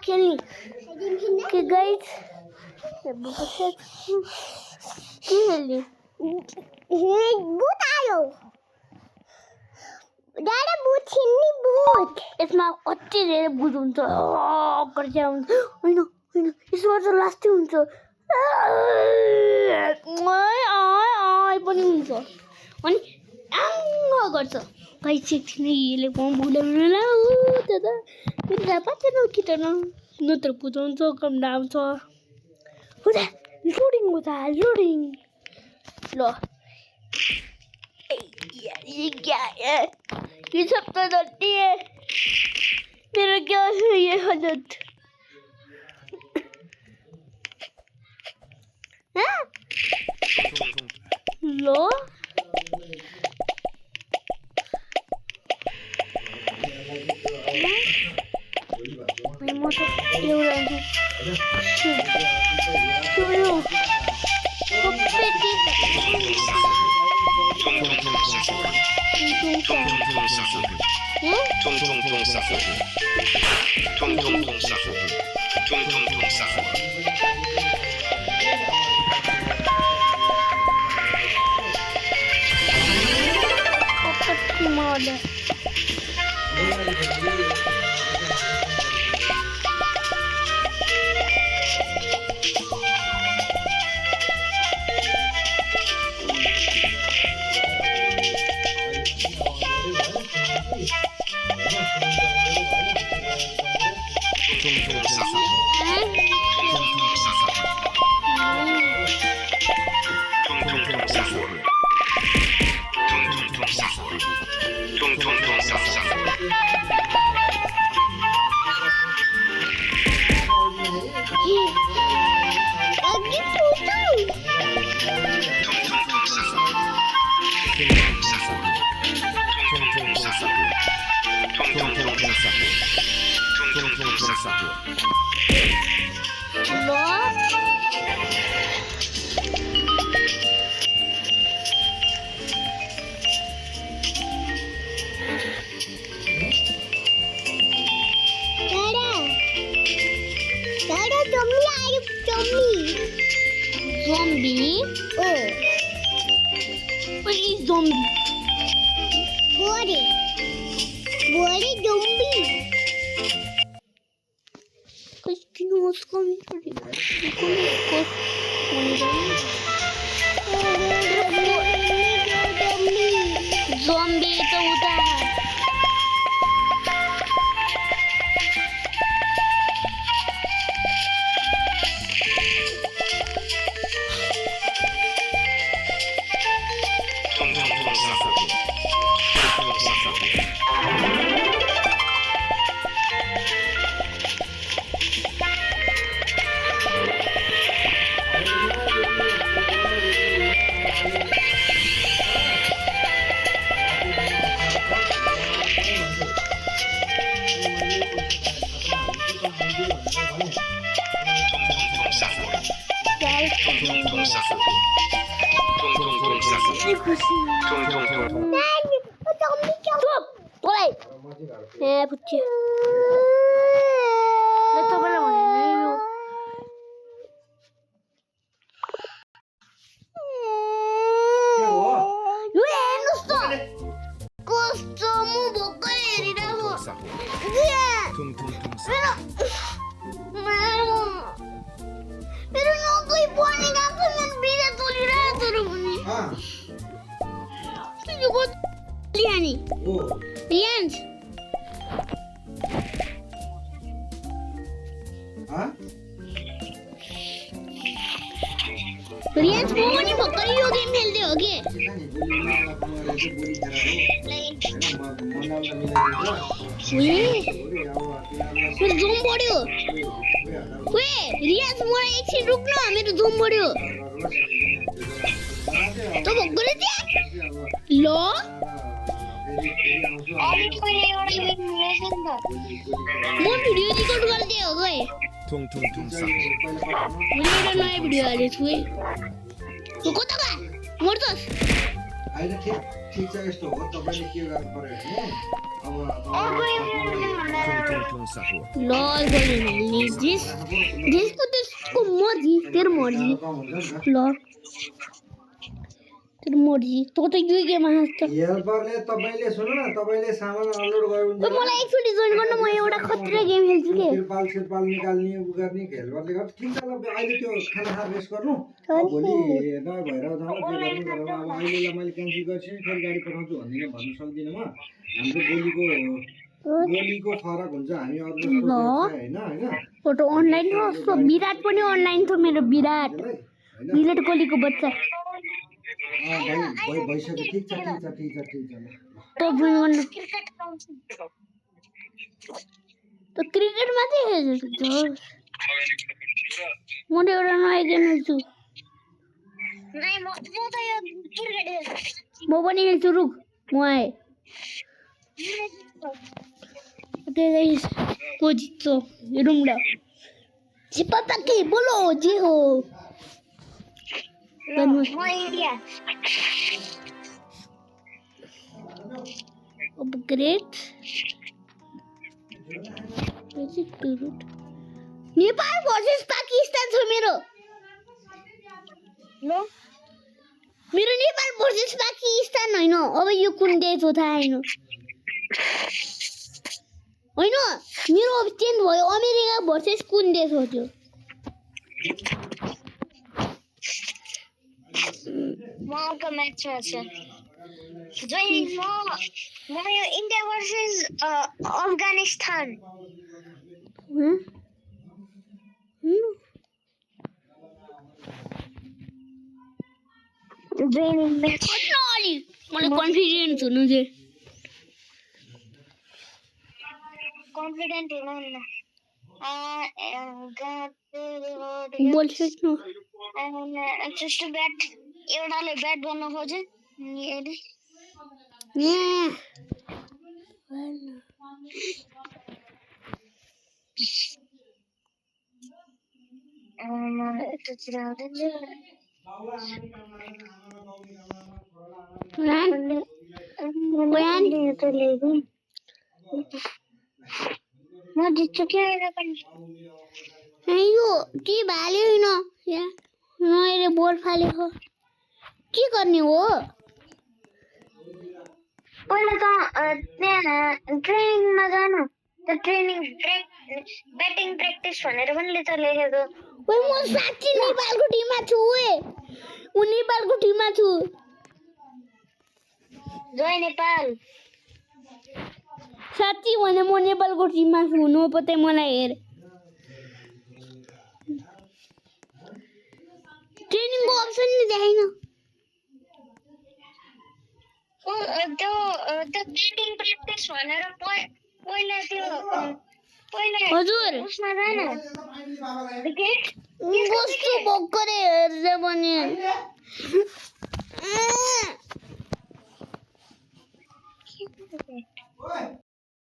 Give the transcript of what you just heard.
खेल्ने के गाइस के खेल्ने भूत आयो दादा भूत छिन्नी भूत यसमा कति धेरै भूत हुन्छ गर्दै हुन्छ हैन हैन यसमा चाहिँ लास्टै हुन्छ पनि हुन्छ अनि आङ्ग गर्छ गाइस एकछिन यसले बुढा बुढा दादा मेरो थाहा पाएन किटन नत्र बुझाउँछ कम आउँछ हुँदा लोडिङ हुँदा लोडिङ ल ये सब तो गलती है मेरा क्या है ये हालत हाँ लो मैं मोटर ये उड़ाएंगे चलो Zombie? Oh. What is zombie? Body zombie. Because you know what's coming for you. Zombie तो होता है 붙여. 나 더블로 보내요. 왜 넣었어? 코스튬 먹어야 이라고. Pero no estoy poniendo que me olvide tu librado, 이거 리안이. 리안. Riyansh मोहनी पकड़ी हो गेम खेलते हो के फिर ज़ूम पड़ियो वे रियांश मोरा एक से रुक ना मेरे ज़ूम पड़ियो तो पकड़ दिया लो मोर वीडियो रिकॉर्ड कर दिया गए मुझे नया वीडियो आ रही थी तो कौन था मोर तो अहिले ठीक छ यस्तो हो तपाईले के गर्नु पर्यो भने ल नि जेसको त्यसको मर्जी तेरो मर्जी ल तेरो मर्जी तँ त यो गेममा हाँस्छ हेल्परले तपाईले सुन्नु न तपाईले सामान अनलोड गर्नु मलाई एकचोटि जोइन गर्न म एउटा खतरा गेम खेल्छु के तिरपाल निकाल्ने उ गर्ने हेल्परले गर्छ ठिक छ ल अहिले त्यो खाना खाएर रेस्ट गर्नु भोलि नभएर जानु के गर्नु गरौँ अब अहिलेलाई मैले क्यान्सल गर्छु फेरि गाडी पठाउँछु भन्नु सक्दिनँ म हाम्रो बोलीको फरक हुन्छ हामी अरू जस्तो हैन हैन फोटो अनलाइन छ विराट पनि अनलाइन छ मेरो विराट कोहलीको बच्चा भइसक्यो ठिक छ ल त जोइन गर्नु त क्रिकेट मात्रै हेर्छु म त एउटा नयाँ गेम खेल्छु म पनि खेल्छु रुक म आएँ को जित्छ हेरौँ ल पता के बोलो जे हो अपग्रेड नेपाल भर्सेस पाकिस्तान छ मेरो नेपाल भर्सेस पाकिस्तान होइन अब यो कुन देश हो थाहा छैन होइन मेरो अब चेन्ज भयो अमेरिका भर्सेस कुन देश हो त्यो अर्को म्याचमा छ म यो India versus Afghanistan joining match मलाई कन्फिडेन्स हुनु थियो कन्फिडेन्ट हुनुहुन्न बोल्छु जस्तो ब्याट एउटाले ब्याट गर्न खोजे म जित्छु क्या यो के भाल्यो होइन मैले बोल फालेको के गर्ने हो पहिला त त्यहाँ ट्रेनिङमा जानु त ट्रेनिङ ब्याटिङ प्र्याक्टिस भनेर पनि त लेखेको ओइ म साच्चै नेपालको टिममा छु उ नेपालको टिममा छु जय नेपाल साच्चै भने म नेपालको टिममा छु नो पत्तै मलाई हेर ट्रेनिङको अप्सन नि देखाइन त्यो ब्याटिङ प्र्याक्टिस भनेर पहिला त्यो हजुर उसमा जान कस्तो भक्करै हेर्छ भने